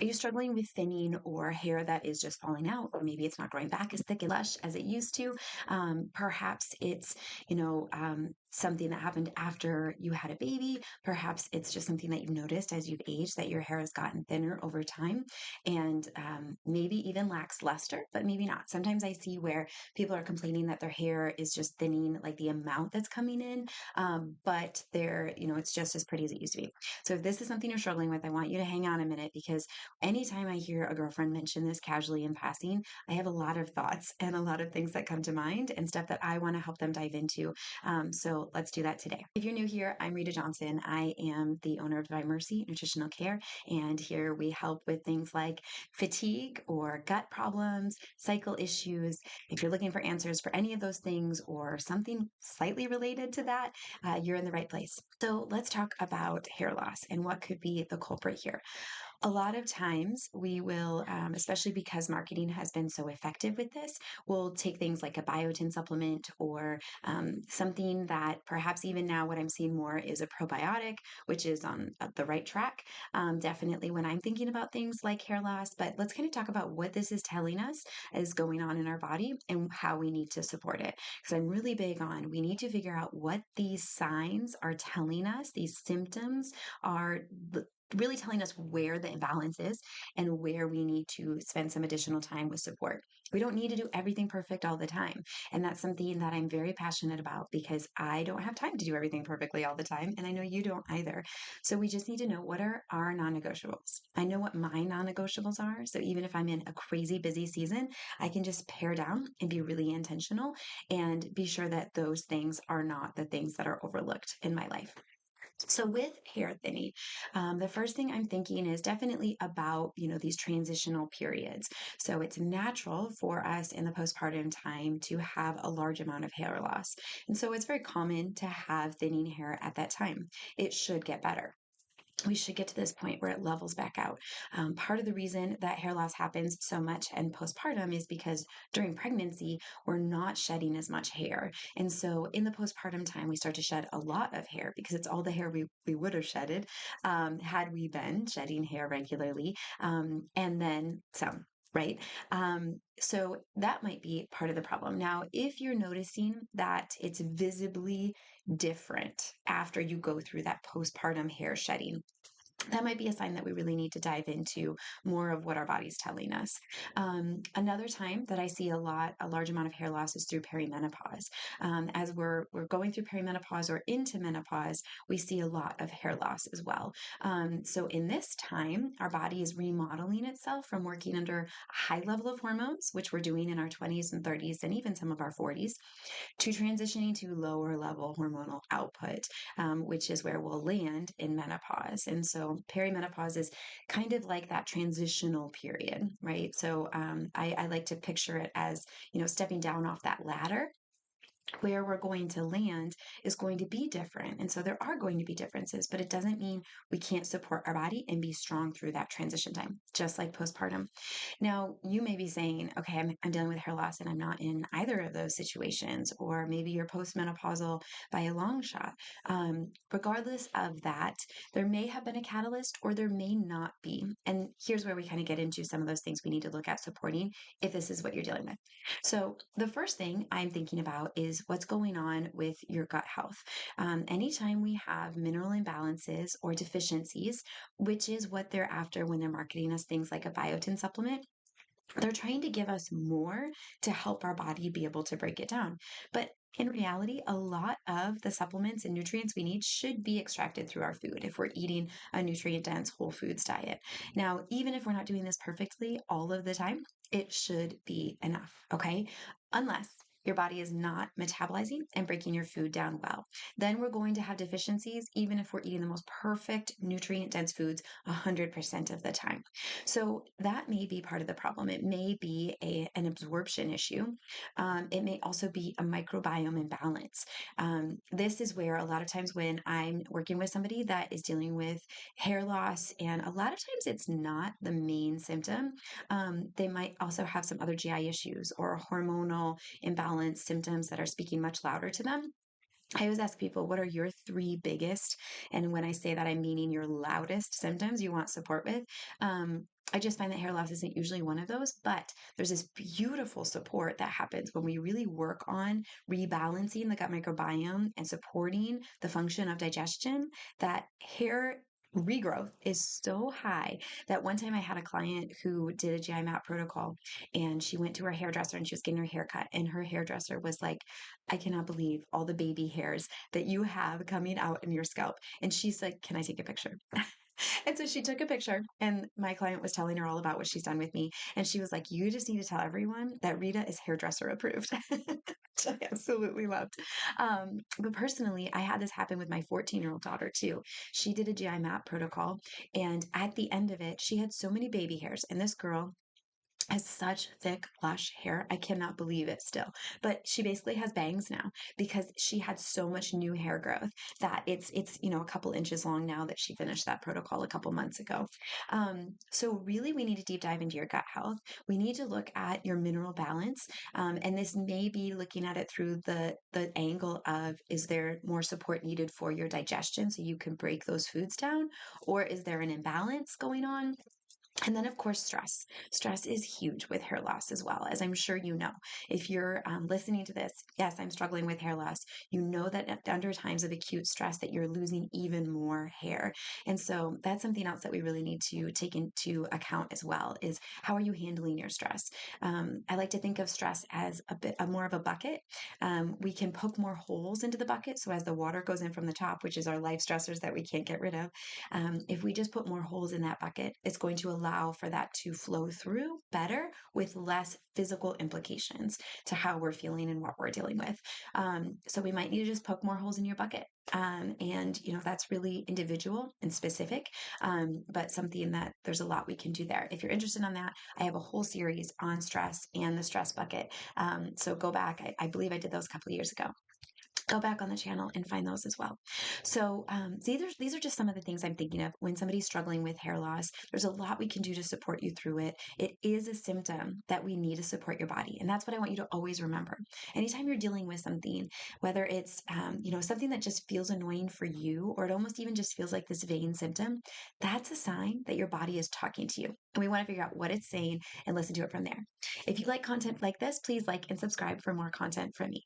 Are you struggling with thinning or hair that is just falling out, or maybe it's not growing back as thick and lush as it used to? Perhaps it's, something that happened after you had a baby. Perhaps it's just something that you've noticed as you've aged that your hair has gotten thinner over time and maybe even lacks luster, but maybe not. Sometimes I see where people are complaining that their hair is just thinning, like the amount that's coming in, but it's just as pretty as it used to be. So if this is something you're struggling with, I want you to hang on a minute because anytime I hear a girlfriend mention this casually in passing, I have a lot of thoughts and a lot of things that come to mind and stuff that I want to help them dive into. So let's do that today. If you're new here, I'm Rita Johnson. I am the owner of Divine Mercy Nutritional Care, and here we help with things like fatigue or gut problems, cycle issues. If you're looking for answers for any of those things or something slightly related to that, you're in the right place. So let's talk about hair loss and what could be the culprit here. A lot of times we will, especially because marketing has been so effective with this, we'll take things like a biotin supplement or something that perhaps even now what I'm seeing more is a probiotic, which is on the right track. Definitely when I'm thinking about things like hair loss, but let's kind of talk about what this is telling us is going on in our body and how we need to support it. Because I'm really big on we need to figure out what these signs are telling us, these symptoms are really telling us where the imbalance is and where we need to spend some additional time with support. We don't need to do everything perfect all the time. And that's something that I'm very passionate about because I don't have time to do everything perfectly all the time. And I know you don't either. So we just need to know what are our non negotiables. I know what my non negotiables are. So even if I'm in a crazy busy season, I can just pare down and be really intentional and be sure that those things are not the things that are overlooked in my life. So with hair thinning, the first thing I'm thinking is definitely about, these transitional periods. So it's natural for us in the postpartum time to have a large amount of hair loss. And so it's very common to have thinning hair at that time. It should get better. We should get to this point where it levels back out. Part of the reason that hair loss happens so much in postpartum is because during pregnancy, we're not shedding as much hair. And so in the postpartum time, we start to shed a lot of hair because it's all the hair we would have shedded had we been shedding hair regularly, and then some. Right. So that might be part of the problem. Now, if you're noticing that it's visibly different after you go through that postpartum hair shedding, that might be a sign that we really need to dive into more of what our body's telling us. Another time that I see a large amount of hair loss is through perimenopause. As we're going through perimenopause or into menopause, we see a lot of hair loss as well. So in this time, our body is remodeling itself from working under a high level of hormones, which we're doing in our 20s and 30s and even some of our 40s, to transitioning to lower level hormonal output, which is where we'll land in menopause. And so perimenopause is kind of like that transitional period, right? So I like to picture it as, stepping down off that ladder. Where we're going to land is going to be different. And so there are going to be differences, but it doesn't mean we can't support our body and be strong through that transition time, just like postpartum. Now, you may be saying, okay, I'm dealing with hair loss and I'm not in either of those situations, or maybe you're postmenopausal by a long shot. Regardless of that, there may have been a catalyst or there may not be. And here's where we kind of get into some of those things we need to look at supporting if this is what you're dealing with. So the first thing I'm thinking about is what's going on with your gut health. Anytime we have mineral imbalances or deficiencies, which is what they're after when they're marketing us things like a biotin supplement, they're trying to give us more to help our body be able to break it down. But in reality, a lot of the supplements and nutrients we need should be extracted through our food if we're eating a nutrient dense whole foods diet. Now, even if we're not doing this perfectly all of the time, it should be enough, okay? Unless your body is not metabolizing and breaking your food down well. Then we're going to have deficiencies, even if we're eating the most perfect nutrient dense foods 100% of the time. So that may be part of the problem. It may be an absorption issue. It may also be a microbiome imbalance. This is where a lot of times when I'm working with somebody that is dealing with hair loss, and a lot of times it's not the main symptom, they might also have some other GI issues or hormonal imbalance symptoms that are speaking much louder to them. I always ask people, what are your three biggest, and when I say that, I'm meaning your loudest symptoms you want support with? I just find that hair loss isn't usually one of those, but there's this beautiful support that happens when we really work on rebalancing the gut microbiome and supporting the function of digestion. That hair regrowth is so high that one time I had a client who did a GI map protocol, and she went to her hairdresser and she was getting her hair cut, and her hairdresser was like, I cannot believe all the baby hairs that you have coming out in your scalp. And she's like, can I take a picture? And so she took a picture, and my client was telling her all about what she's done with me. And she was like, you just need to tell everyone that Rita is hairdresser approved, which I absolutely loved. But personally, I had this happen with my 14-year-old daughter too. She did a GI map protocol, and at the end of it, she had so many baby hairs. And this girl has such thick, lush hair. I cannot believe it still. But she basically has bangs now because she had so much new hair growth that it's a couple inches long now that she finished that protocol a couple months ago. So really, we need to deep dive into your gut health. We need to look at your mineral balance, and this may be looking at it through the angle of, is there more support needed for your digestion so you can break those foods down, or is there an imbalance going on? And then, of course, stress. Stress is huge with hair loss as well, as I'm sure you know. If you're listening to this, yes, I'm struggling with hair loss. You know that under times of acute stress that you're losing even more hair. And so that's something else that we really need to take into account as well, is how are you handling your stress? I like to think of stress as a bit more of a bucket. We can poke more holes into the bucket. So as the water goes in from the top, which is our life stressors that we can't get rid of, if we just put more holes in that bucket, it's going to allow for that to flow through better with less physical implications to how we're feeling and what we're dealing with. So we might need to just poke more holes in your bucket. And that's really individual and specific, but something that there's a lot we can do there. If you're interested on that, I have a whole series on stress and the stress bucket. So go back. I believe I did those a couple of years ago. Go back on the channel and find those as well. So these are just some of the things I'm thinking of when somebody's struggling with hair loss. There's a lot we can do to support you through it. It is a symptom that we need to support your body, and that's what I want you to always remember. Anytime you're dealing with something, whether it's something that just feels annoying for you, or it almost even just feels like this vain symptom, that's a sign that your body is talking to you, and we want to figure out what it's saying and listen to it from there. If you like content like this, please like and subscribe for more content from me.